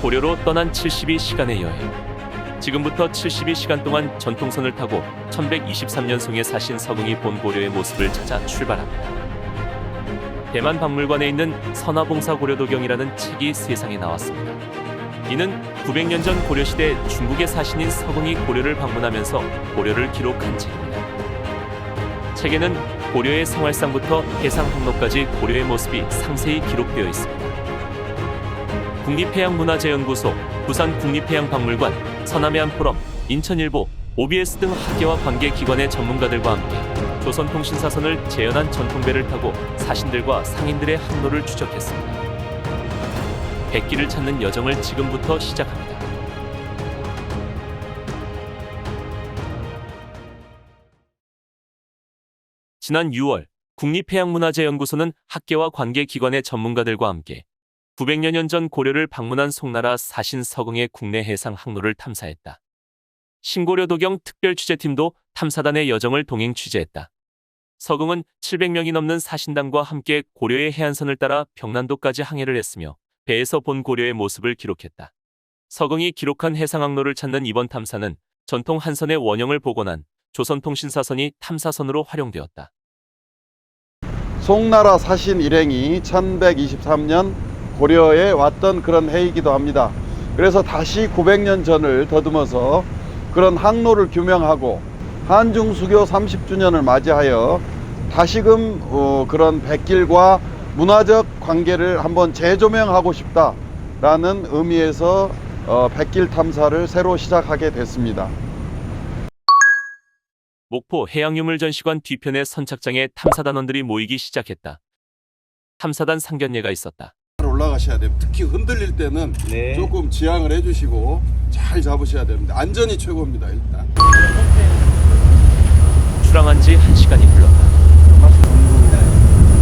고려로 떠난 72시간의 여행. 지금부터 72시간 동안 전통선을 타고 1123년송의 사신 서궁이 본 고려의 모습을 찾아 출발합니다. 대만 박물관에 있는 선화봉사 고려도경이라는 책이 세상에 나왔습니다. 이는 900년 전 고려시대 중국의 사신인 서궁이 고려를 방문하면서 고려를 기록한 책입니다. 책에는 고려의 생활상부터 해상항로까지 고려의 모습이 상세히 기록되어 있습니다. 국립해양문화재연구소, 부산국립해양박물관, 서남해안포럼, 인천일보, OBS 등 학계와 관계기관의 전문가들과 함께 조선통신사선을 재현한 전통배를 타고 사신들과 상인들의 항로를 추적했습니다. 백기를 찾는 여정을 지금부터 시작합니다. 지난 6월 국립해양문화재연구소는 학계와 관계기관의 전문가들과 함께 900여 년 전 고려를 방문한 송나라 사신 서궁의 국내 해상 항로를 탐사했다. 신고려도경 특별취재팀도 탐사단의 여정을 동행 취재했다. 서궁은 700명이 넘는 사신단과 함께 고려의 해안선을 따라 병난도까지 항해를 했으며 배에서 본 고려의 모습을 기록했다. 서궁이 기록한 해상항로를 찾는 이번 탐사는 전통 한선의 원형을 복원한 조선통신사선이 탐사선으로 활용되었다. 송나라 사신 일행이 1123년 고려에 왔던 그런 해이기도 합니다. 그래서 다시 900년 전을 더듬어서 그런 항로를 규명하고 한중수교 30주년을 맞이하여 다시금 그런 백길과 문화적 관계를 한번 재조명하고 싶다라는 의미에서 백길 탐사를 새로 시작하게 됐습니다. 목포 해양유물전시관 뒤편의 선착장에 탐사단원들이 모이기 시작했다. 탐사단 상견례가 있었다. 올라가셔야 돼요. 특히 흔들릴 때는 조금 지양을 해주시고 잘 잡으셔야 됩니다. 안전이 최고입니다. 일단 출항한 지 1시간이 흘렀다.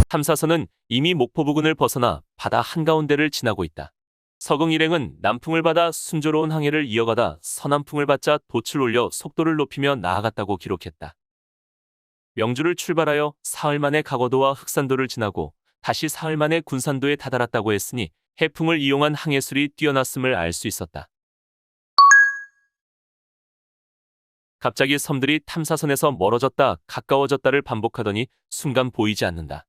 탐사선은 이미 목포 부근을 벗어나 바다 한가운데를 지나고 있다. 서궁 일행은 남풍을 받아 순조로운 항해를 이어가다 서남풍을 받자 돛을 올려 속도를 높이며 나아갔다고 기록했다. 명주를 출발하여 사흘 만에 가거도와 흑산도를 지나고 다시 사흘 만에 군산도에 다다랐다고 했으니 해풍을 이용한 항해술이 뛰어났음을 알 수 있었다. 갑자기 섬들이 탐사선에서 멀어졌다 가까워졌다를 반복하더니 순간 보이지 않는다.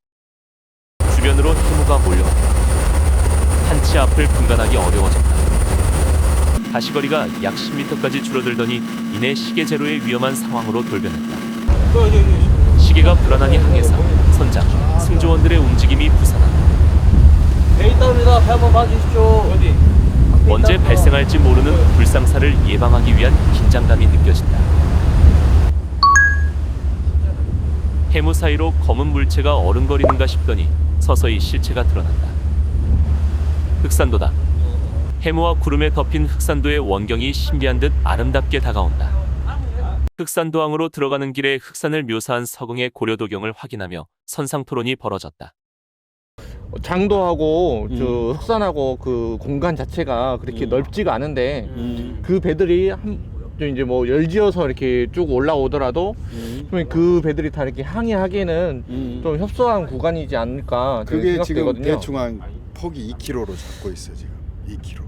주변으로 해무가 몰려왔다. 한치 앞을 분간하기 어려워졌다. 가시거리가 약 10m까지 줄어들더니 이내 시계 제로의 위험한 상황으로 돌변했다. 시계가 불안하니 항해사, 선장, 승조원들의 움직임이 부산한다. 배 있답니다. 배 한번 봐주십시오. 어디? 언제 발생할지 모르는 불상사를 예방하기 위한 긴장감이 느껴진다. 해무 사이로 검은 물체가 어른거리는가 싶더니 서서히 실체가 드러난다. 흑산도다. 해무와 구름에 덮인 흑산도의 원경이 신비한 듯 아름답게 다가온다. 흑산도항으로 들어가는 길에 흑산을 묘사한 서궁의 고려도경을 확인하며 선상토론이 벌어졌다. 장도하고 저 흑산하고 그 공간 자체가 그렇게 넓지가 않은데 그 배들이 이제 뭐 열지어서 이렇게 쭉 올라오더라도 그 배들이 다 이렇게 항해하기에는 좀 협소한 구간이지 않을까 그게 지금 생각되거든요. 대충 한 폭이 2km로 잡고 있어요. 지금 2km.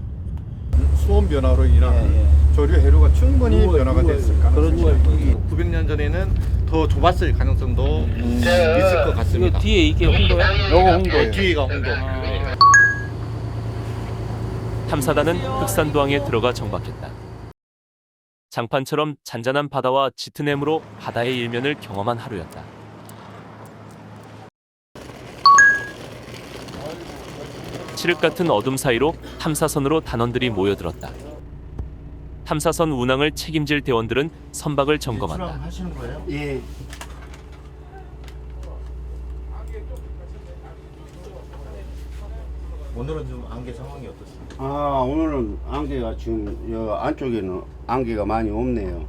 수온 변화로 인한 조류 해류가 충분히 변화가 됐을 가능성이 그렇죠. 900년 전에는 더 좁았을 가능성도 있을 것 같습니다. 뒤에 이게 홍도야? 요거 홍도예요. 뒤가 홍도. 탐사단은 흑산도항에 들어가 정박했다. 장판처럼 잔잔한 바다와 짙은 해무로 바다의 일면을 경험한 하루였다. 칠흑 같은 어둠 사이로 탐사선으로 단원들이 모여들었다. 탐사선 운항을 책임질 대원들은 선박을 점검한다. 하시는 거예요? 예. 오늘은 좀 안개 상황이 어떻습니까? 오늘은 안개가 지금 여 안쪽에는 안개가 많이 없네요.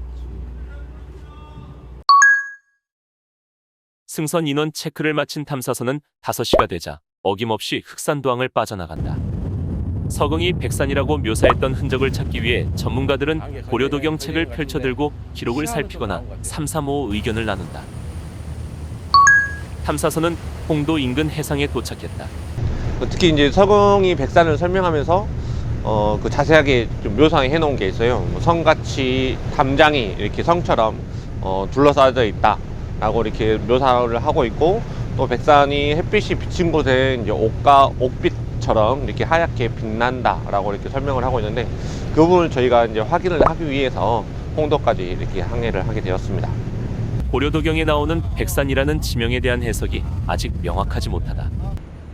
승선 인원 체크를 마친 탐사선은 5시가 되자 어김없이 흑산도항을 빠져나간다. 서궁이 백산이라고 묘사했던 흔적을 찾기 위해 전문가들은 고려도경 책을 펼쳐들고 기록을 살피거나 삼삼오오 의견을 나눈다. 탐사선은 홍도 인근 해상에 도착했다. 특히 이제 서궁이 백산을 설명하면서 그 자세하게 좀 묘사해 놓은 게 있어요. 뭐 성같이 담장이 이렇게 성처럼 둘러싸여 있다 라고 이렇게 묘사를 하고 있고, 또 백산이 햇빛이 비친 곳에 이제 옥빛처럼 이렇게 하얗게 빛난다 라고 이렇게 설명을 하고 있는데, 그 부분을 저희가 이제 확인을 하기 위해서 홍도까지 이렇게 항해를 하게 되었습니다. 고려도경에 나오는 백산이라는 지명에 대한 해석이 아직 명확하지 못하다.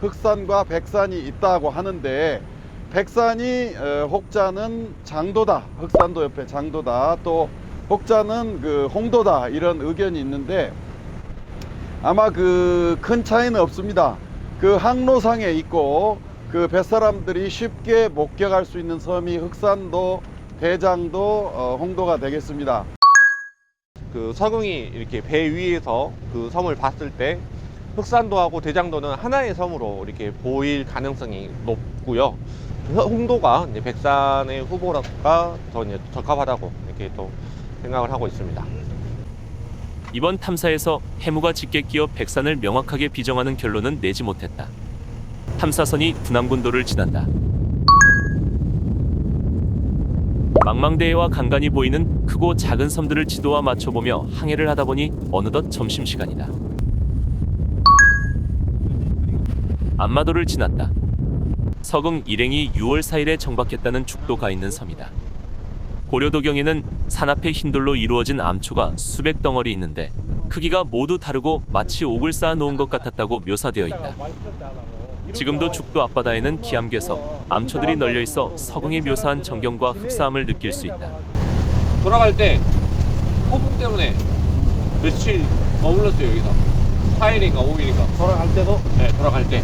흑산과 백산이 있다고 하는데, 백산이 혹자는 장도다, 흑산도 옆에 장도다, 또 혹자는 그 홍도다, 이런 의견이 있는데 아마 그 큰 차이는 없습니다. 그 항로상에 있고 그 뱃사람들이 쉽게 목격할 수 있는 섬이 흑산도, 대장도, 홍도가 되겠습니다. 그 서궁이 이렇게 배 위에서 그 섬을 봤을 때 흑산도하고 대장도는 하나의 섬으로 이렇게 보일 가능성이 높고요. 홍도가 이제 백산의 후보가 더 이제 적합하다고 이렇게 또 생각을 하고 있습니다. 이번 탐사에서 해무가 짙게 끼어 백산을 명확하게 비정하는 결론은 내지 못했다. 탐사선이 군함군도를 지난다. 망망대해와 간간히 보이는 크고 작은 섬들을 지도와 맞춰보며 항해를 하다 보니 어느덧 점심시간이다. 안마도를 지났다. 서궁 일행이 6월 4일에 정박했다는 죽도가 있는 섬이다. 고려도경에는 산 앞에 흰돌로 이루어진 암초가 수백 덩어리 있는데 크기가 모두 다르고 마치 옥을 쌓아 놓은 것 같았다고 묘사되어 있다. 지금도 죽도 앞바다에는 기암괴석, 암초들이 널려 있어 서궁이 묘사한 정경과 흡사함을 느낄 수 있다. 돌아갈 때 폭풍 때문에 며칠 머물렀어요 여기서. 4일인가 5일인가. 돌아갈 때도 네, 돌아갈 때.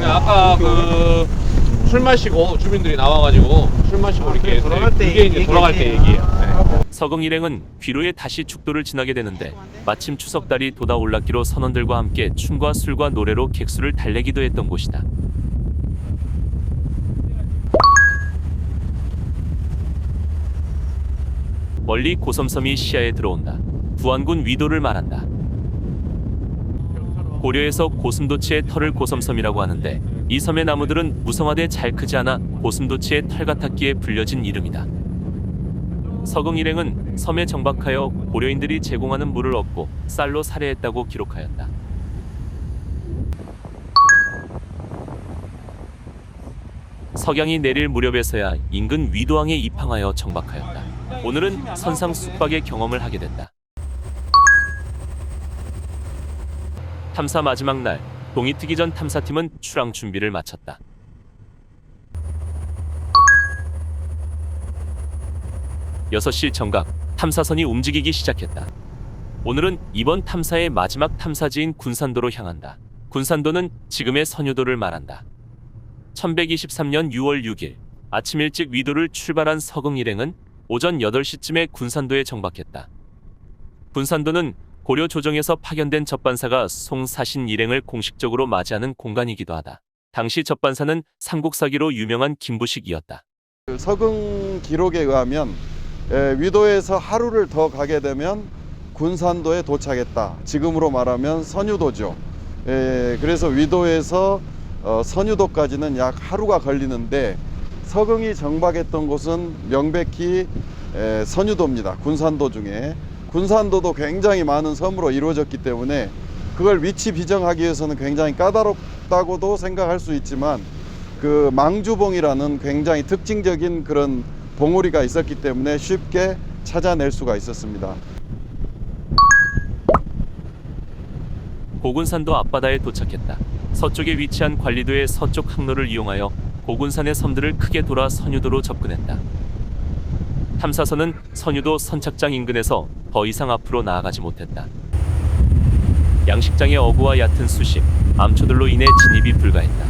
아까 그 술 마시고 주민들이 나와가지고 술 마시고 이렇게 돌아갈 때 이게 이제 돌아갈 때 얘기예요. 네. 서궁 일행은 귀로에 다시 죽도를 지나게 되는데 마침 추석달이 돋아올랐기로 선원들과 함께 춤과 술과 노래로 객수를 달래기도 했던 곳이다. 멀리 고섬섬이 시야에 들어온다. 부안군 위도를 말한다. 고려에서 고슴도치의 털을 고섬섬이라고 하는데 이 섬의 나무들은 무성하되 잘 크지 않아 고슴도치의 털 같았기에 불려진 이름이다. 서궁 일행은 섬에 정박하여 고려인들이 제공하는 물을 얻고 쌀로 살해했다고 기록하였다. 석양이 내릴 무렵에서야 인근 위도항에 입항하여 정박하였다. 오늘은 선상 숙박의 경험을 하게 됐다. 탐사 마지막 날, 동이 트기 전 탐사팀은 출항 준비를 마쳤다. 여섯 시 정각, 탐사선이 움직이기 시작했다. 오늘은 이번 탐사의 마지막 탐사지인 군산도로 향한다. 군산도는 지금의 선유도를 말한다. 1123년 6월 6일 아침 일찍 위도를 출발한 서궁 일행은 오전 8시쯤에 군산도에 정박했다. 군산도는 고려 조정에서 파견된 접반사가 송사신 일행을 공식적으로 맞이하는 공간이기도 하다. 당시 접반사는 삼국사기로 유명한 김부식이었다. 그 서궁 기록에 의하면 위도에서 하루를 더 가게 되면 군산도에 도착했다. 지금으로 말하면 선유도죠. 그래서 위도에서 선유도까지는 약 하루가 걸리는데 서궁이 정박했던 곳은 명백히 선유도입니다. 군산도 중에. 군산도도 굉장히 많은 섬으로 이루어졌기 때문에 그걸 위치 비정하기 위해서는 굉장히 까다롭다고도 생각할 수 있지만 그 망주봉이라는 굉장히 특징적인 그런 봉우리가 있었기 때문에 쉽게 찾아낼 수가 있었습니다. 고군산도 앞바다에 도착했다. 서쪽에 위치한 관리도의 서쪽 항로를 이용하여 고군산의 섬들을 크게 돌아 선유도로 접근했다. 탐사선은 선유도 선착장 인근에서 더 이상 앞으로 나아가지 못했다. 양식장의 어구와 얕은 수심, 암초들로 인해 진입이 불가했다.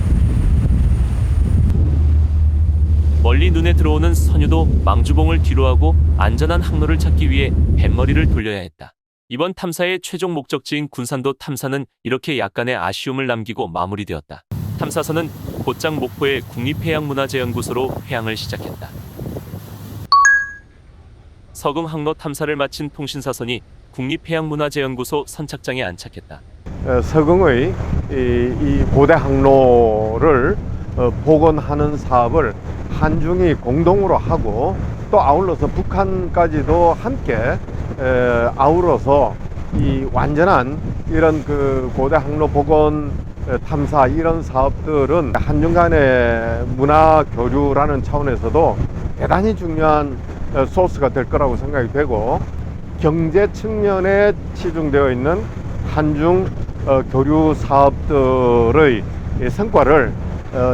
멀리 눈에 들어오는 선유도 망주봉을 뒤로하고 안전한 항로를 찾기 위해 뱃머리를 돌려야 했다. 이번 탐사의 최종 목적지인 군산도 탐사는 이렇게 약간의 아쉬움을 남기고 마무리되었다. 탐사선은 곧장 목포의 국립해양문화재연구소로 회항을 시작했다. 서궁 항로 탐사를 마친 통신사선이 국립해양문화재연구소 선착장에 안착했다. 서궁의 이 고대 항로를 복원하는 사업을 한중이 공동으로 하고 또 아울러서 북한까지도 함께 아우러서 이 완전한 이런 그 고대 항로 복원 탐사 이런 사업들은 한중 간의 문화 교류라는 차원에서도 대단히 중요한 소스가 될 거라고 생각이 되고, 경제 측면에 치중되어 있는 한중 교류 사업들의 성과를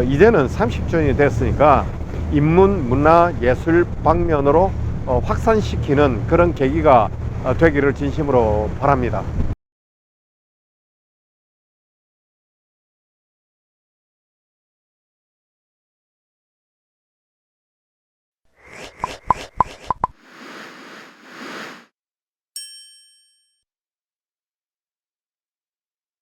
이제는 30주년이 됐으니까 인문, 문화, 예술 방면으로 확산시키는 그런 계기가 되기를 진심으로 바랍니다.